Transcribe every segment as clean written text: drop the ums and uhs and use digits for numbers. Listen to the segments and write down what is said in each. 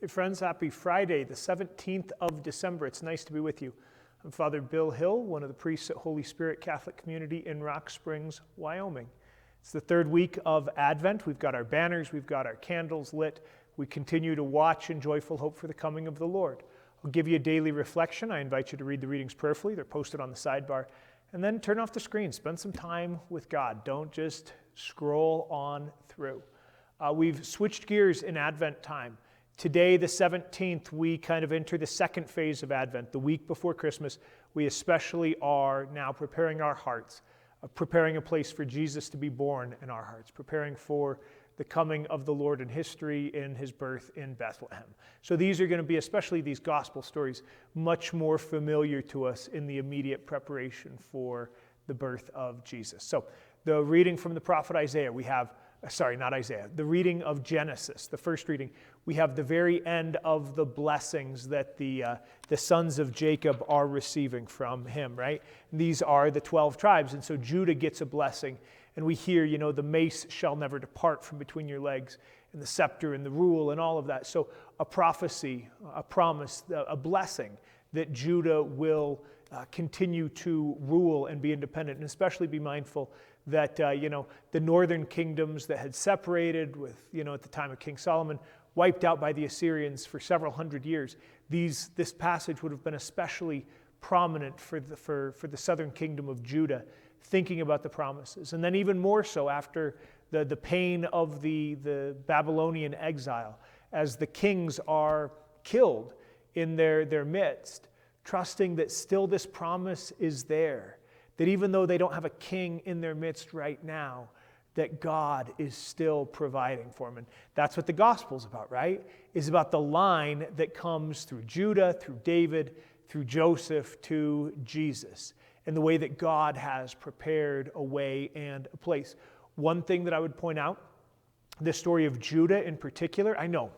Hey friends, happy Friday, the 17th of December. It's nice to be with you. I'm Father Bill Hill, one of the priests at Holy Spirit Catholic Community in Rock Springs, Wyoming. It's the third week of Advent. We've got our banners, we've got our candles lit. We continue to watch in joyful hope for the coming of the Lord. I'll give you a daily reflection. I invite you to read the readings prayerfully. They're posted on the sidebar. And then turn off the screen. Spend some time with God. Don't just scroll on through. We've switched gears in Advent time. Today, the 17th, we kind of enter the second phase of Advent. The week before Christmas, we especially are now preparing our hearts, preparing a place for Jesus to be born in our hearts, preparing for the coming of the Lord in history in his birth in Bethlehem. So these are going to be, especially these gospel stories, much more familiar to us in the immediate preparation for the birth of Jesus. So the reading from the prophet Isaiah, the reading of Genesis, the first reading, we have the very end of the blessings that the sons of Jacob are receiving from him, right? And these are the 12 tribes, and so Judah gets a blessing, and we hear, the mace shall never depart from between your legs, and the scepter and the rule and all of that. So a prophecy, a promise, a blessing that Judah will continue to rule and be independent, and especially be mindful that, the northern kingdoms that had separated with, at the time of King Solomon, wiped out by the Assyrians for several hundred years. This passage would have been especially prominent for the southern kingdom of Judah, thinking about the promises. And then even more so after the pain of the Babylonian exile, as the kings are killed in their midst, trusting that still this promise is there, that even though they don't have a king in their midst right now, that God is still providing for them. And that's what the gospel's about, right? Is about the line that comes through Judah, through David, through Joseph to Jesus, and the way that God has prepared a way and a place. One thing that I would point out, the story of Judah in particular, I know,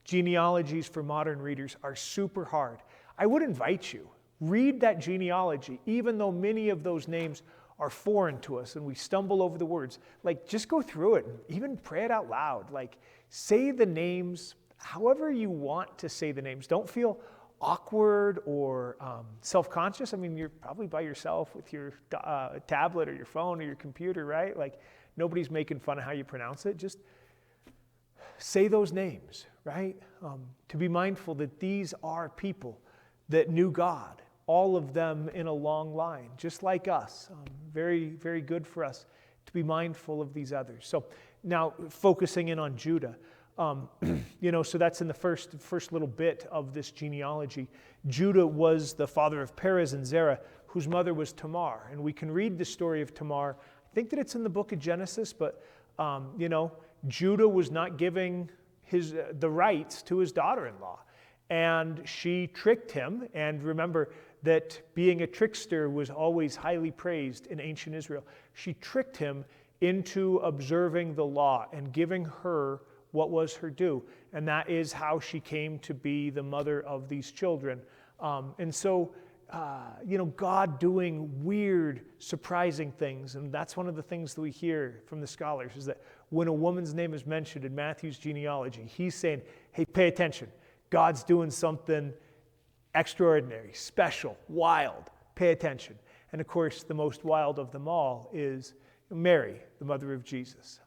genealogies for modern readers are super hard. I would invite you, read that genealogy, even though many of those names are foreign to us and we stumble over the words. Just go through it and even pray it out loud. Say the names however you want to say the names. Don't feel awkward or self-conscious. You're probably by yourself with your tablet or your phone or your computer, right? Nobody's making fun of how you pronounce it. Just say those names, right? To be mindful that these are people that knew God, all of them in a long line, just like us. Very, very good for us to be mindful of these others. So now focusing in on Judah, so that's in the first little bit of this genealogy. Judah was the father of Perez and Zerah, whose mother was Tamar. And we can read the story of Tamar. I think that it's in the book of Genesis, but, Judah was not giving the rights to his daughter-in-law. And she tricked him. And remember that being a trickster was always highly praised in ancient Israel. She tricked him into observing the law and giving her what was her due. And that is how she came to be the mother of these children. God doing weird, surprising things. And that's one of the things that we hear from the scholars, is that when a woman's name is mentioned in Matthew's genealogy, he's saying, hey, pay attention. God's doing something extraordinary, special, wild. Pay attention. And of course, the most wild of them all is Mary, the mother of Jesus.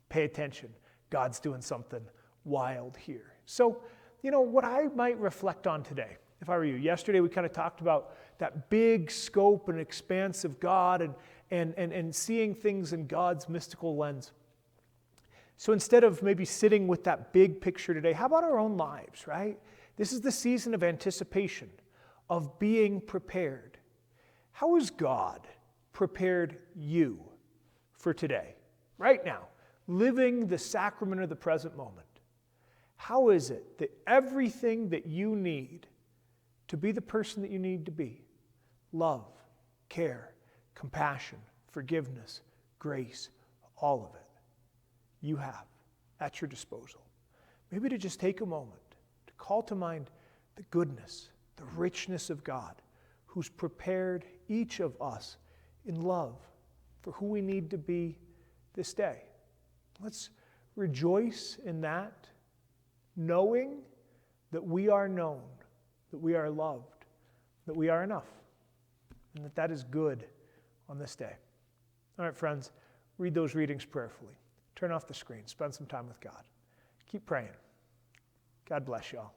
Pay attention. God's doing something wild here. So, what I might reflect on today, if I were you. Yesterday, we kind of talked about that big scope and expanse of God and seeing things in God's mystical lens. So instead of maybe sitting with that big picture today, how about our own lives, right? This is the season of anticipation, of being prepared. How has God prepared you for today, right now, living the sacrament of the present moment? How is it that everything that you need to be the person that you need to be, love, care, compassion, forgiveness, grace, all of it, you have at your disposal? Maybe to just take a moment to call to mind the goodness, the richness of God, who's prepared each of us in love for who we need to be this day. Let's rejoice in that knowing that we are known, that we are loved, that we are enough, and that is good on this day. All right, friends, read those readings prayerfully. Turn off the screen. Spend some time with God. Keep praying. God bless you all.